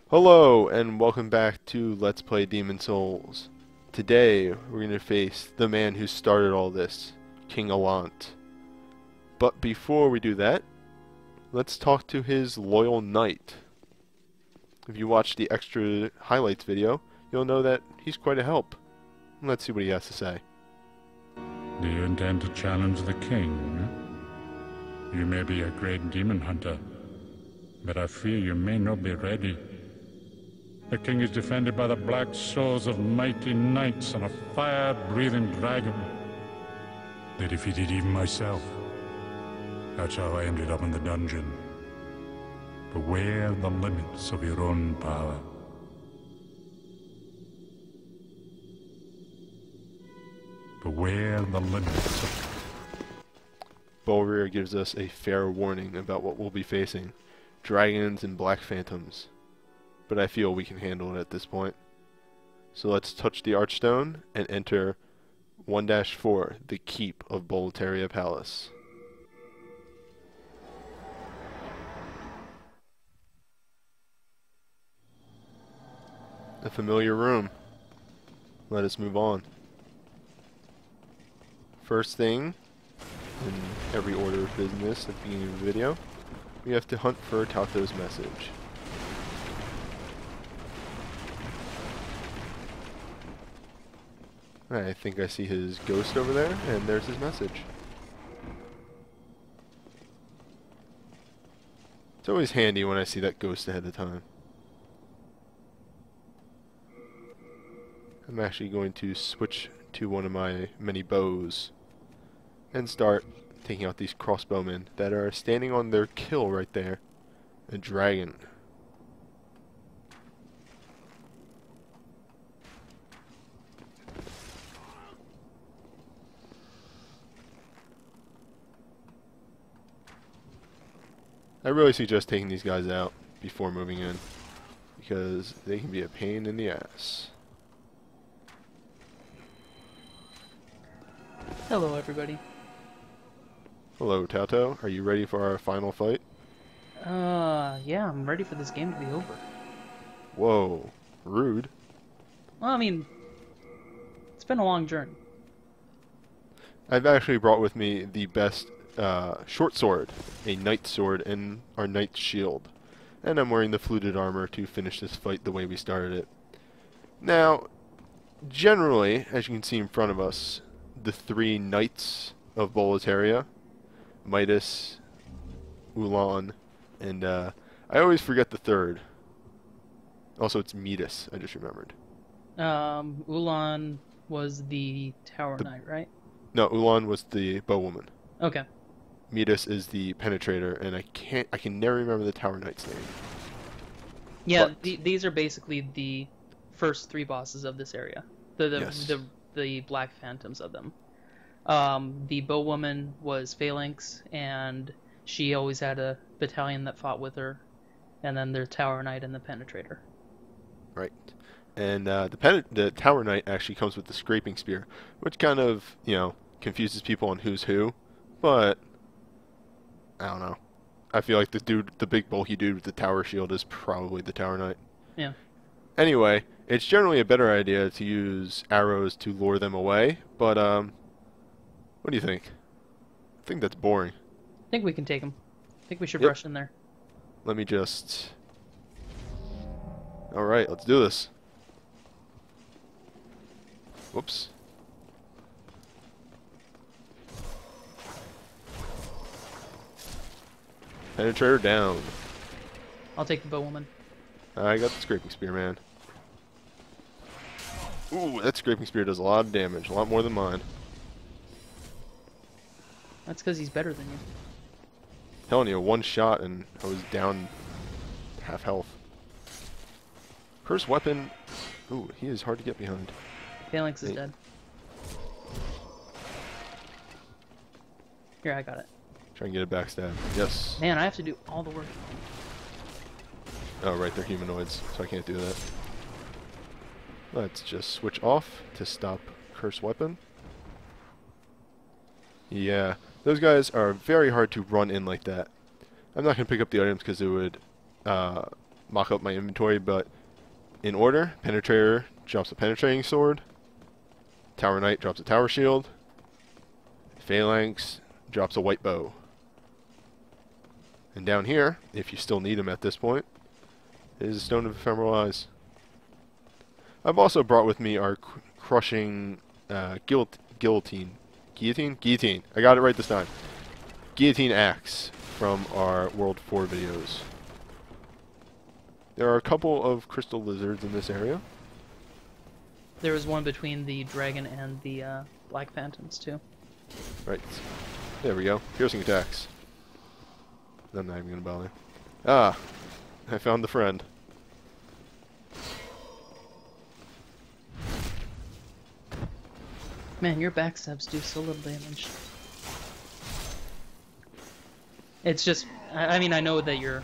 Hello, and welcome back to Let's Play Demon Souls. Today, we're going to face the man who started all this, King Allant. But before we do that, let's talk to his loyal knight. If you watch the extra highlights video, you'll know that he's quite a help. Let's see what he has to say. Do you intend to challenge the king? You may be a great demon hunter, but I fear you may not be ready. The king is defended by the black souls of mighty knights and a fire-breathing dragon. They defeated even myself. That's how I ended up in the dungeon. Beware the limits of your own power. Beware the limits of... Biorr gives us a fair warning about what we'll be facing. Dragons and black phantoms. But I feel we can handle it at this point. So let's touch the Archstone and enter 1-4, the Keep of Boletaria Palace. A familiar room. Let us move on. First thing, in every order of business at the beginning of the video, we have to hunt for Tauto's message. I think I see his ghost over there, and there's his message. It's always handy when I see that ghost ahead of time. I'm actually going to switch to one of my many bows and start taking out these crossbowmen that are standing on their kill right there. A dragon. I really suggest taking these guys out before moving in, because they can be a pain in the ass. Hello, everybody. Hello, Tauto. Are you ready for our final fight? Yeah, I'm ready for this game to be over. Whoa, rude. Well, I mean, it's been a long journey. I've actually brought with me the best short sword, a knight sword, and our knight's shield. And I'm wearing the fluted armor to finish this fight the way we started it. Now, generally, as you can see in front of us, the three knights of Boletaria, Midas, Allant, and I always forget the third. Also, it's Midas, I just remembered. Allant was the Tower Knight, right? No, Allant was the bowwoman. Okay. Midas is the penetrator, and I can never remember the Tower Knight's name. Yeah, But these are basically the first three bosses of this area. Yes. The black phantoms of them. The bowwoman was Phalanx, and she always had a battalion that fought with her. And then the Tower Knight and the penetrator. Right. And the Tower Knight actually comes with the scraping spear, which kind of, confuses people on who's who. But I don't know. I feel like the big bulky dude with the tower shield is probably the Tower Knight. Yeah. Anyway, it's generally a better idea to use arrows to lure them away, but what do you think? I think that's boring. I think we can take them. I think we should Yep. rush in there. Let me just... Alright, let's do this. Whoops. Penetrator down. I'll take the bowwoman. I got the scraping spear, man. Ooh, that scraping spear does a lot of damage, a lot more than mine. That's because he's better than you. Telling you, one shot and I was down half health. Curse weapon. Ooh, he is hard to get behind. Phalanx is Hey. dead. Here, I got it. Try and get a backstab. Yes. Man, I have to do all the work. Oh, right, they're humanoids, so I can't do that. Let's just switch off to stop curse weapon. Yeah, those guys are very hard to run in like that. I'm not going to pick up the items because it would mock up my inventory, but in order, Penetrator drops a penetrating sword, Tower Knight drops a tower shield, Phalanx drops a white bow. And down here, if you still need them at this point, is a Stone of Ephemeral Eyes. I've also brought with me our crushing guillotine. Guillotine. I got it right this time. Guillotine axe from our World 4 videos. There are a couple of crystal lizards in this area. There was one between the dragon and the black phantoms too. Right. There we go. Piercing attacks. I'm not even gonna bother. Ah! I found the friend. Man, your backstabs do so little damage. It's just, I mean, I know that you're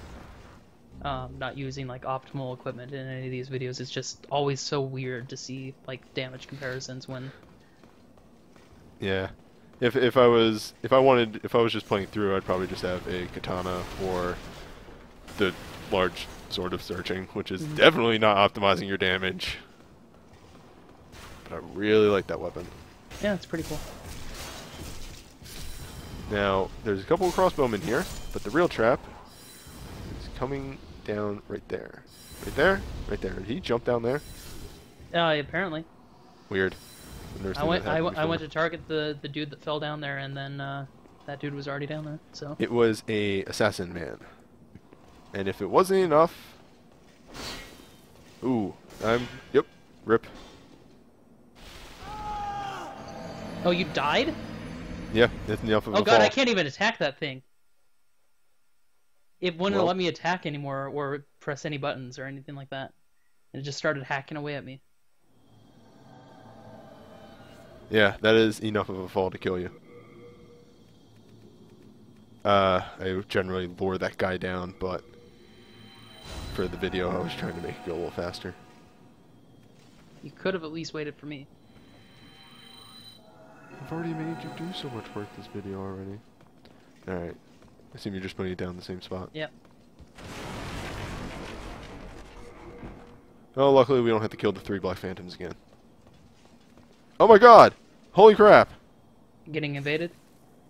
not using like optimal equipment in any of these videos. It's just always so weird to see like damage comparisons when. Yeah. If I was just playing through, I'd probably just have a katana or the large sword of searching, which is definitely not optimizing your damage. But I really like that weapon. Yeah, it's pretty cool. Now, there's a couple of crossbowmen here, but the real trap is coming down right there. Right there? Right there. Did he jump down there? Apparently. Weird. I went to target the dude that fell down there, and then that dude was already down there. So it was a assassin man, and if it wasn't enough, ooh, yep, rip. Oh, you died? Yeah, that's enough of a Oh god, fall. I can't even attack that thing. It wouldn't let me attack anymore or press any buttons or anything like that. It just started hacking away at me. Yeah, that is enough of a fall to kill you. I generally lure that guy down, but for the video I was trying to make it go a little faster. You could have at least waited for me. I've already made you do so much work this video already. Alright. I assume you're just putting it down in the same spot. Yep. Oh, luckily we don't have to kill the 3 Black Phantoms again. Oh my god! Holy crap! Getting invaded?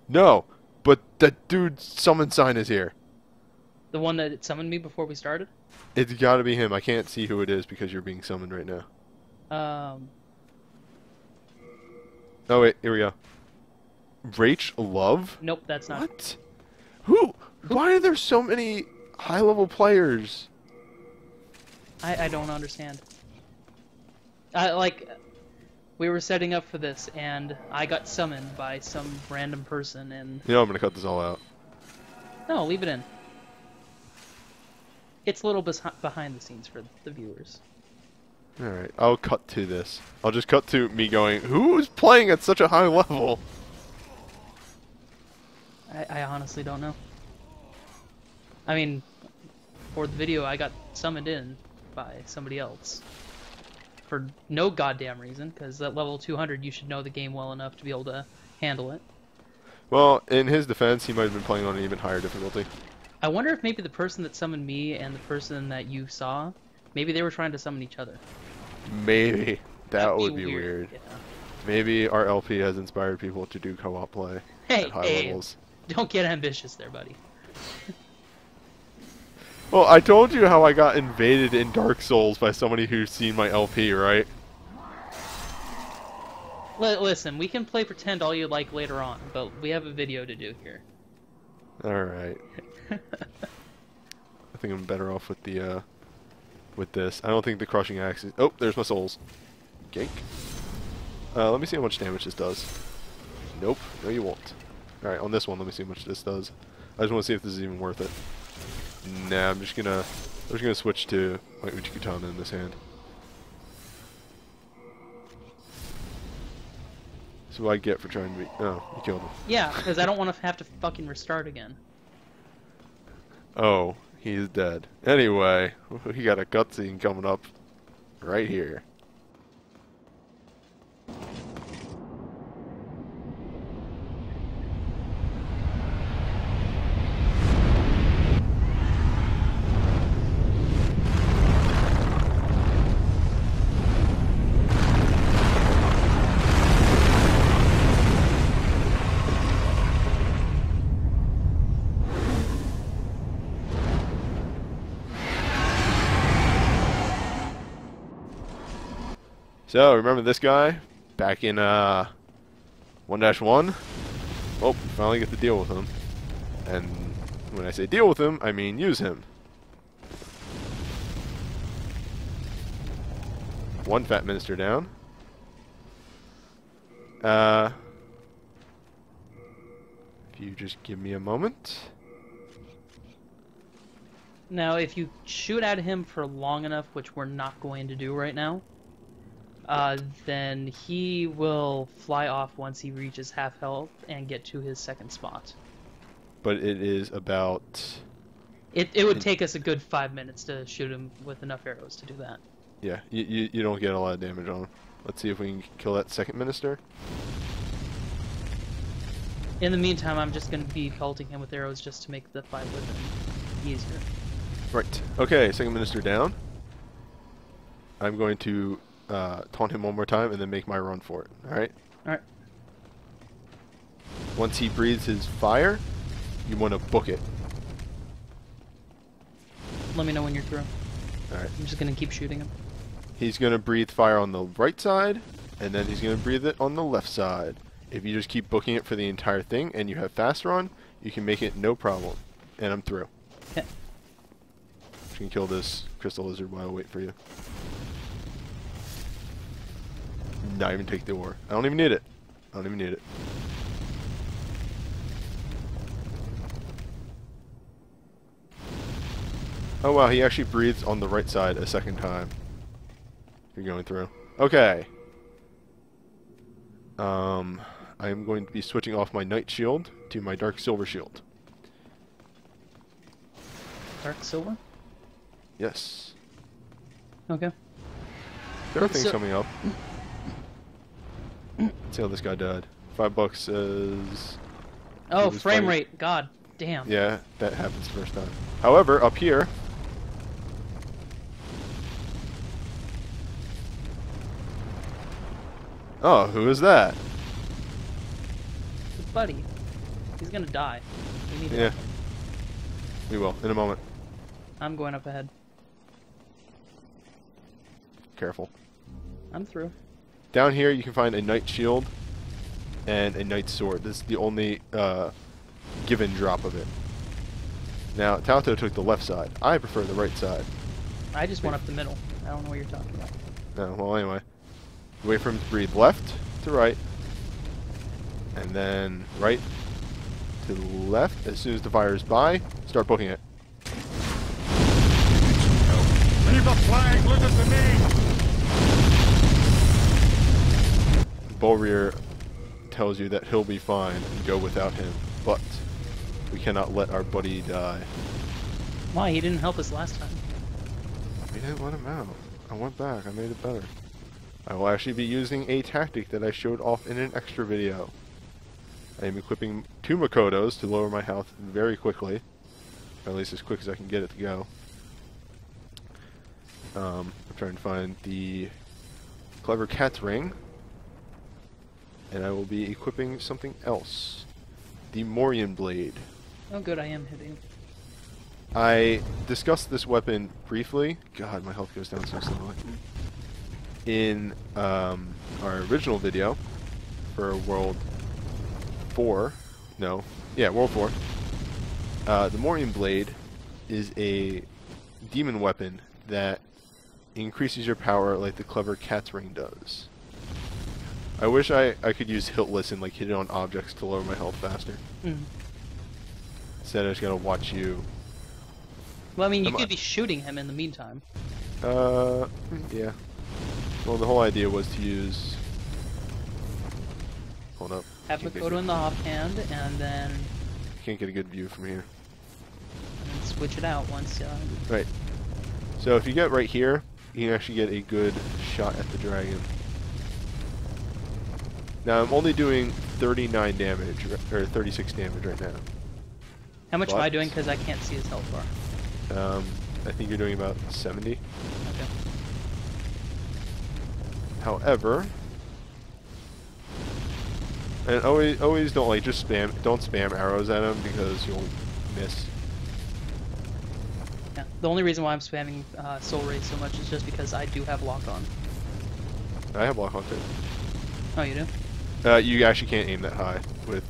No! But that dude's summon sign is here. The one that summoned me before we started? It's gotta be him. I can't see who it is because you're being summoned right now. Oh wait, here we go. Rach Love? Nope, that's not. What? Who? Why are there so many high-level players? I don't understand. We were setting up for this, and I got summoned by some random person, and... You know I'm gonna cut this all out. No, leave it in. It's a little behind the scenes for the viewers. Alright, I'll cut to this. I'll just cut to me going, who's playing at such a high level? I honestly don't know. I mean, for the video, I got summoned in by somebody else. For no goddamn reason, because at level 200 you should know the game well enough to be able to handle it. Well, in his defense, he might have been playing on an even higher difficulty. I wonder if maybe the person that summoned me and the person that you saw, maybe they were trying to summon each other. Maybe. That That'd would be weird. Yeah. Maybe our LP has inspired people to do co-op play Hey, at high hey, levels. don't get ambitious there, buddy. Well, I told you how I got invaded in Dark Souls by somebody who's seen my LP, right? Listen, we can play pretend all you like later on, but we have a video to do here. Alright. I think I'm better off with the, with this. I don't think the crushing axe is... Oh, there's my souls. Gank. Let me see how much damage this does. Nope. No, you won't. Alright, on this one, let me see how much this does. I just want to see if this is even worth it. Nah, I'm just gonna switch to my Uchi Katana in this hand. That's what I get for trying to be... Oh, you killed him. Yeah, because I don't want to have to fucking restart again. Oh, he's dead. Anyway, we got a cutscene coming up right here. So, remember this guy? Back in 1-1? Well, we finally get to deal with him. And when I say deal with him, I mean use him. One fat minister down. If you just give me a moment. Now, if you shoot at him for long enough, which we're not going to do right now, then he will fly off once he reaches half health and get to his second spot. But it is about... It would take us a good 5 minutes to shoot him with enough arrows to do that. Yeah, you don't get a lot of damage on him. Let's see if we can kill that second minister. In the meantime, I'm just going to be pelting him with arrows just to make the fight with him easier. Right. Okay, second minister down. I'm going to taunt him one more time and then make my run for it. Alright? Alright. Once he breathes his fire, you want to book it. Let me know when you're through. Alright. I'm just going to keep shooting him. He's going to breathe fire on the right side, and then he's going to breathe it on the left side. If you just keep booking it for the entire thing and you have fast run, you can make it no problem. And I'm through. Okay. You can kill this crystal lizard while I wait for you. Not even take the ore. I don't even need it. I don't even need it. Oh wow, he actually breathes on the right side a second time. You're going through. Okay. I am going to be switching off my Knight Shield to my Dark Silver Shield. Dark silver? Yes. Okay. There are things So- coming up. Let's see how this guy died. $5 says... Oh, was frame fighting- rate. God damn. Yeah, that happens the first time. However, up here... Oh, who is that? Buddy, he's gonna die. We need to Yeah. help him. We will, in a moment. I'm going up ahead. Careful. I'm through. Down here you can find a Knight Shield and a Knight Sword. This is the only given drop of it. Now, Tauto took the left side. I prefer the right side. I just went up the middle. I don't know what you're talking about. No, well anyway. Wait for him to breathe left to right. And then right to left. As soon as the fire is by, start booking it. Leave the flag, listen to me! Biorr tells you that he'll be fine and go without him. But we cannot let our buddy die. Why? He didn't help us last time. We didn't let him out. I went back. I made it better. I will actually be using a tactic that I showed off in an extra video. I am equipping 2 Makotos to lower my health very quickly. Or at least as quick as I can get it to go. I'm trying to find the Clever Cat's Ring. And I will be equipping something else. The Morian Blade. Oh good, I am hitting. I discussed this weapon briefly. God, my health goes down so slowly. In our original video for World 4. No. Yeah, World 4. The Morian Blade is a demon weapon that increases your power like the Clever Cat's Ring does. I wish I could use hiltless and like hit it on objects to lower my health faster. Instead I just gotta watch you. Well, I mean, you could be shooting him in the meantime. Yeah. Well, the whole idea was to use... Hold up. Have Can't get Makoto good- in the offhand, and then Can't get a good view from here. switch it out once. Right. So if you get right here, you can actually get a good shot at the dragon. Now I'm only doing 39 damage, or 36 damage right now. How much am I But- doing? Because I can't see his health bar. I think you're doing about 70. Okay. However, and always don't like just don't spam arrows at him because you'll miss. Yeah. The only reason why I'm spamming Soul Ray so much is just because I do have lock on. I have lock on too. Oh, you do? You actually can't aim that high with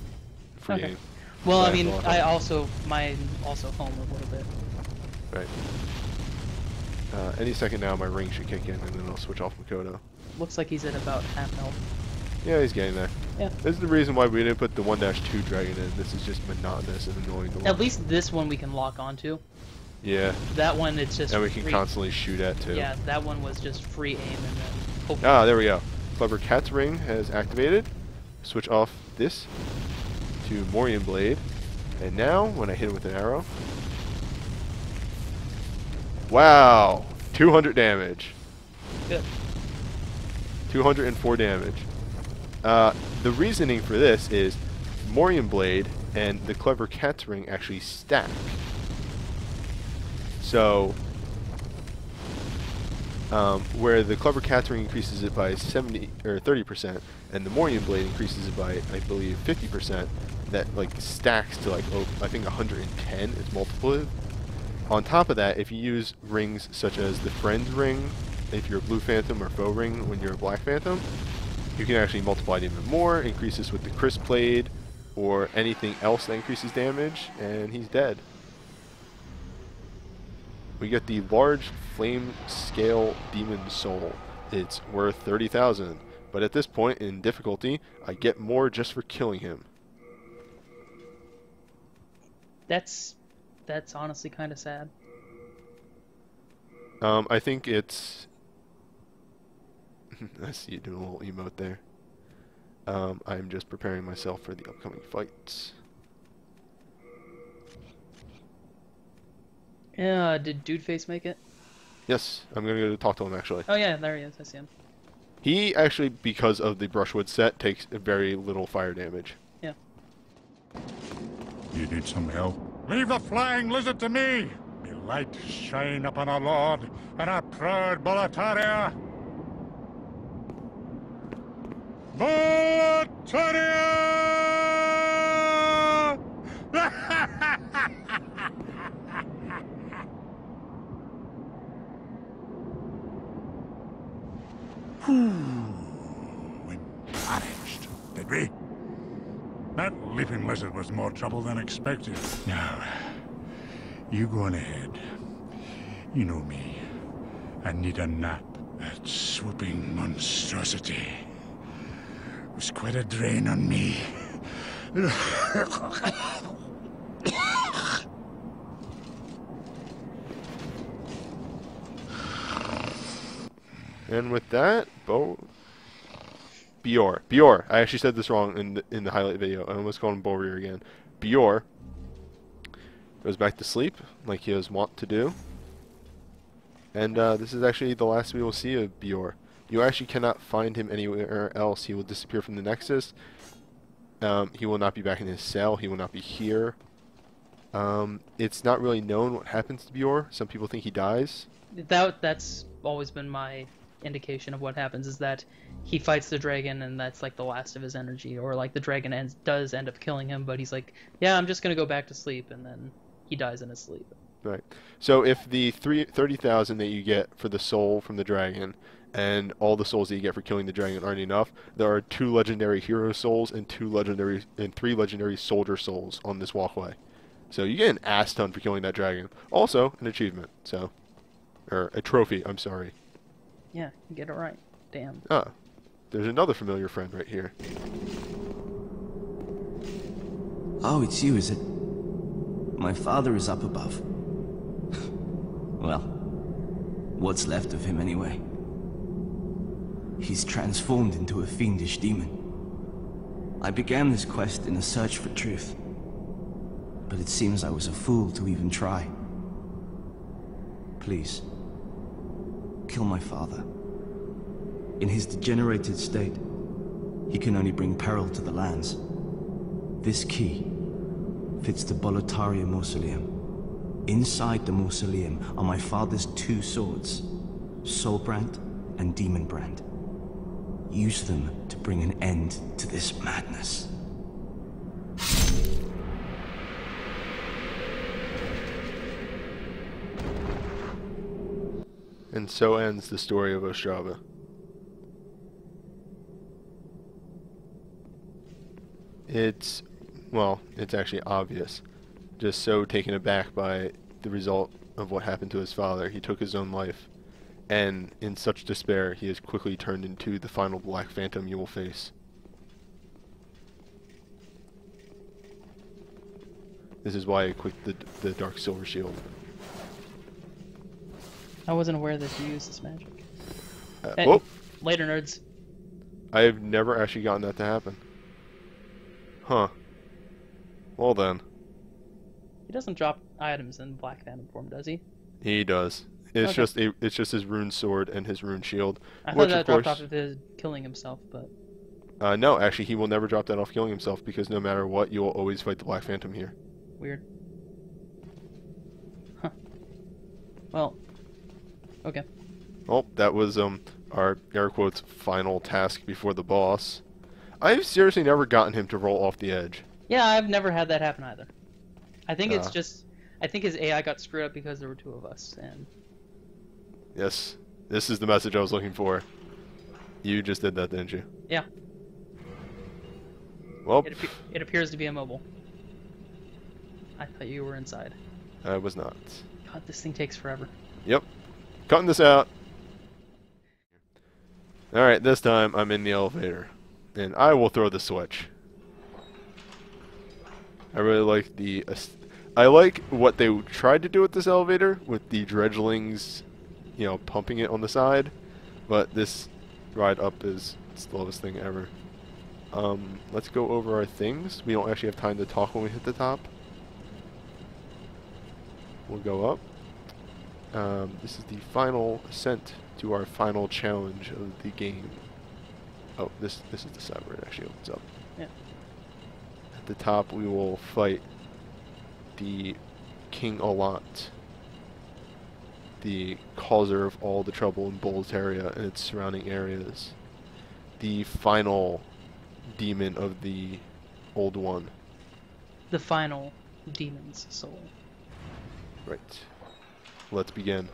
free Okay. aim. Well, So I have mean, to lock on. mine also home a little bit. Right. Any second now, my ring should kick in, and then I'll switch off Makoto. Looks like he's at about half health. Yeah, he's getting there. Yeah. This is the reason why we didn't put the 1-2 dragon in. This is just monotonous and annoying to watch. At least this one we can lock onto. Yeah. That one, it's just And we can free. constantly shoot at, too. Yeah, that one was just free aim and then hope. Ah, there we go. Clever Cat's ring has activated. Switch off this to Morian Blade. And now, when I hit it with an arrow... Wow! 200 damage. Good. 204 damage. The reasoning for this is Morian Blade and the Clever Cat's ring actually stack. So, where the Clever Cat's ring increases it by 70 or 30%, and the Morian Blade increases it by, I believe, 50%, that like stacks to like I think 110 is multiplicative. On top of that, if you use rings such as the Friend's ring, if you're a Blue Phantom, or Foe ring when you're a Black Phantom, you can actually multiply it even more, increase this with the Crisp Blade, or anything else that increases damage, and he's dead. We get the large flame scale demon soul. It's worth 30,000, but at this point in difficulty, I get more just for killing him. That's honestly kind of sad. I think it's... I see you doing a little emote there. I'm just preparing myself for the upcoming fights. Yeah, did Dude Face make it? Yes, I'm gonna go talk to him actually. Oh yeah, there he is. I see him. He actually, because of the brushwood set, takes very little fire damage. Yeah. You need some help? Leave the flying lizard to me! May light shine upon our lord and our proud Boletaria! Boletaria! We managed, did we? That leaping lizard was more trouble than expected. Now, you go on ahead. You know me. I need a nap. That swooping monstrosity was quite a drain on me. And with that, Biorr. I actually said this wrong in the highlight video. I almost called him Biorr again. Biorr goes back to sleep, like he was wont to do. And this is actually the last we will see of Biorr. You actually cannot find him anywhere else. He will disappear from the Nexus. He will not be back in his cell. He will not be here. It's not really known what happens to Biorr. Some people think he dies. That's always been my indication of what happens, is that he fights the dragon and that's like the last of his energy, or like the dragon does end up killing him, but he's like, yeah, I'm just gonna go back to sleep, and then he dies in his sleep. Right. So if the 30,000 that you get for the soul from the dragon and all the souls that you get for killing the dragon aren't enough, there are 2 legendary hero souls and 3 legendary soldier souls on this walkway. So you get an ass ton for killing that dragon. Also an achievement. So, or a trophy. I'm sorry. Yeah, you get it right. Damn. Ah, there's another familiar friend right here. Oh, it's you, is it? My father is up above. Well, what's left of him anyway? He's transformed into a fiendish demon. I began this quest in a search for truth, but it seems I was a fool to even try. Please, kill my father. In his degenerated state, he can only bring peril to the lands. This key fits the Boletaria mausoleum. Inside the mausoleum are my father's 2 swords, Soulbrand and Demonbrand. Use them to bring an end to this madness. And so ends the story of Ostrava. It's, well, it's actually obvious. Just so taken aback by the result of what happened to his father, he took his own life. And in such despair, he has quickly turned into the final Black Phantom you will face. This is why I equipped the Dark Silver Shield. I wasn't aware that you used this magic. Hey, Whoop! later, nerds. I have never actually gotten that to happen. Huh. Well then. He doesn't drop items in Black Phantom form, does he? He does. It's Okay. it's just his rune sword and his rune shield. I Which thought that of dropped course, off of his killing himself, but no, actually he will never drop that off killing himself because no matter what, you will always fight the Black Phantom here. weird. Huh. Well, okay. Well, that was our air quotes final task before the boss. I've seriously never gotten him to roll off the edge. Yeah, I've never had that happen either. I think it's Ah. just, I think his AI got screwed up because there were two of us, and Yes, this is the message I was looking for. You just did that, didn't you? yeah, Well, it appears to be immobile. I thought you were inside. I was not. God, this thing takes forever. Yep. Cutting this out. Alright, this time I'm in the elevator. And I will throw the switch. I really like I like what they tried to do with this elevator, with the dredgelings, you know, pumping it on the side. But this ride up is the slowest thing ever. Let's go over our things. We don't actually have time to talk when we hit the top. We'll go up. This is the final ascent to our final challenge of the game. Oh, this is the side where it actually opens up. Yeah. At the top, we will fight the King Allant, the causer of all the trouble in Boletaria and its surrounding areas. The final demon of the Old One. The final demon's soul. Right. Let's begin.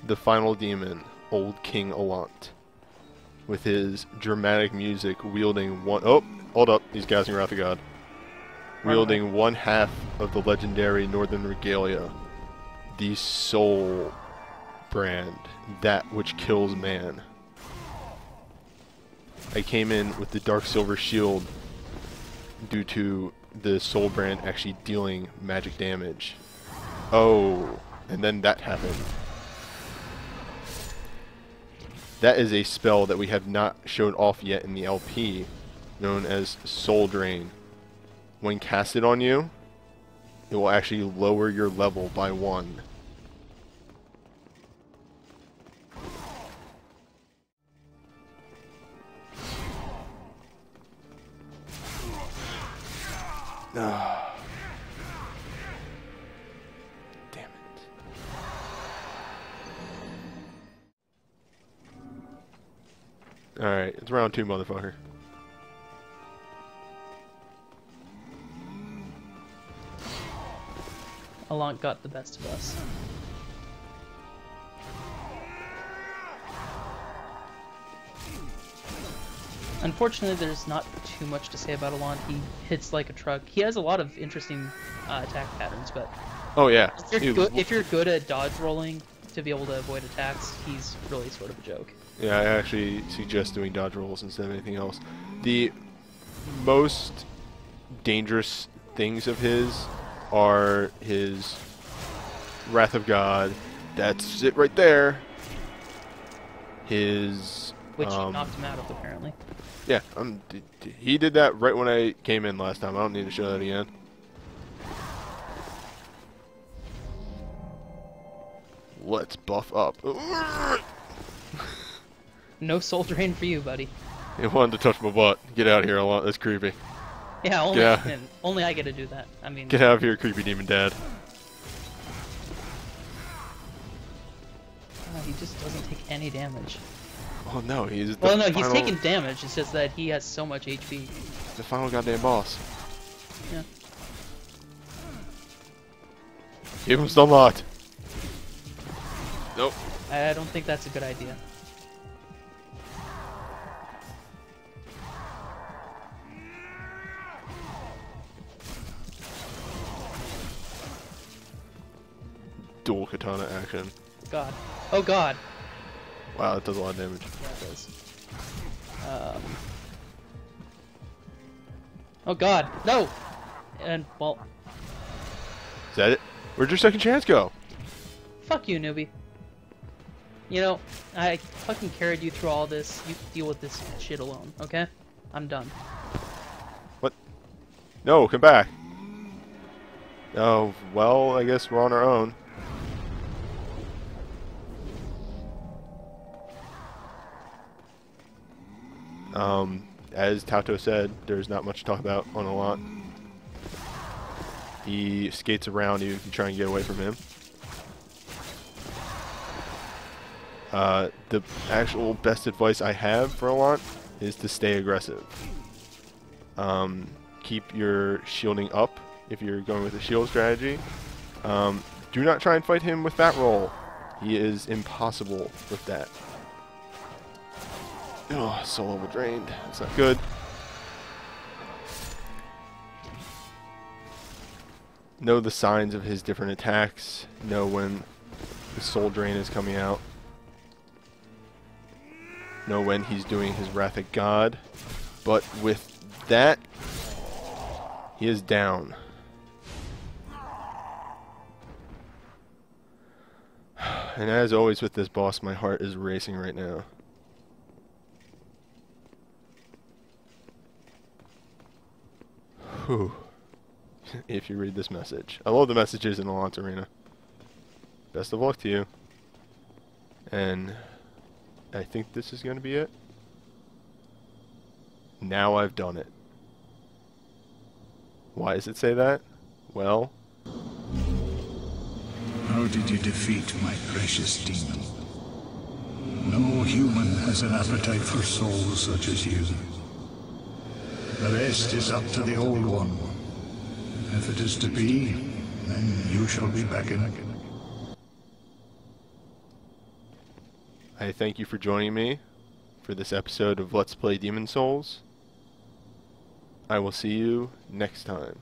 The final demon, Old King Allant, with his dramatic music wielding one... Oh, hold up, he's casting Wrath of God. Wielding one half of the legendary Northern Regalia, the Soul brand, that which kills man. I came in with the Dark Silver Shield due to the Soul brand actually dealing magic damage. Oh, and then that happened. That is a spell that we have not shown off yet in the LP, known as Soul Drain. When casted on you, it will actually lower your level by 1. Ah. Damn it. Alright, it's round 2, motherfucker. Allant got the best of us. Unfortunately, there's not too much to say about Allant. He hits like a truck. He has a lot of interesting attack patterns, but Oh yeah. if you're good at dodge rolling to be able to avoid attacks, he's really sort of a joke. Yeah, I actually suggest doing dodge rolls instead of anything else. The most dangerous things of his are his Wrath of God. That's it right there. His... Which knocked him out of, apparently. Yeah, he did that right when I came in last time. I don't need to show that again. let's buff up. No soul drain for you, buddy. He wanted to touch my butt. Get out of here, Allant. That's creepy. Yeah, only, Yeah. man, only I get to do that. I mean, Get out of here, creepy demon dad. he just doesn't take any damage. Oh no, he's the Well, no, he's final, taking damage. It's just that he has so much HP. the final goddamn boss. Yeah. Keep him stun locked. Nope. I don't think that's a good idea. Dual katana action. God. Oh God. Wow, that does a lot of damage. Yeah, it does. Oh God. No. And well, Is that it? Where'd your second chance go? fuck you, newbie. You know, I fucking carried you through all this. You deal with this shit alone, okay? I'm done. What? No, come back. Oh, well, I guess we're on our own. As Tato said, there's not much to talk about on Allant. He skates around you if you try and get away from him. The actual best advice I have for Allant is to stay aggressive. Keep your shielding up if you're going with a shield strategy. Do not try and fight him with that roll. He is impossible with that. Oh, soul level drained. That's not good. Know the signs of his different attacks. Know when the soul drain is coming out. Know when he's doing his Wrath of God. But with that, he is down. And as always with this boss, my heart is racing right now. Whew. If you read this message. I love the messages in Allant Arena. Best of luck to you. And I think this is going to be it. Now I've done it. Why does it say that? Well, how did you defeat my precious demon? No human has an appetite for souls such as you. The rest is up to the Old One. If it is to be, then you shall be beckoned. I thank you for joining me for this episode of Let's Play Demon Souls. I will see you next time.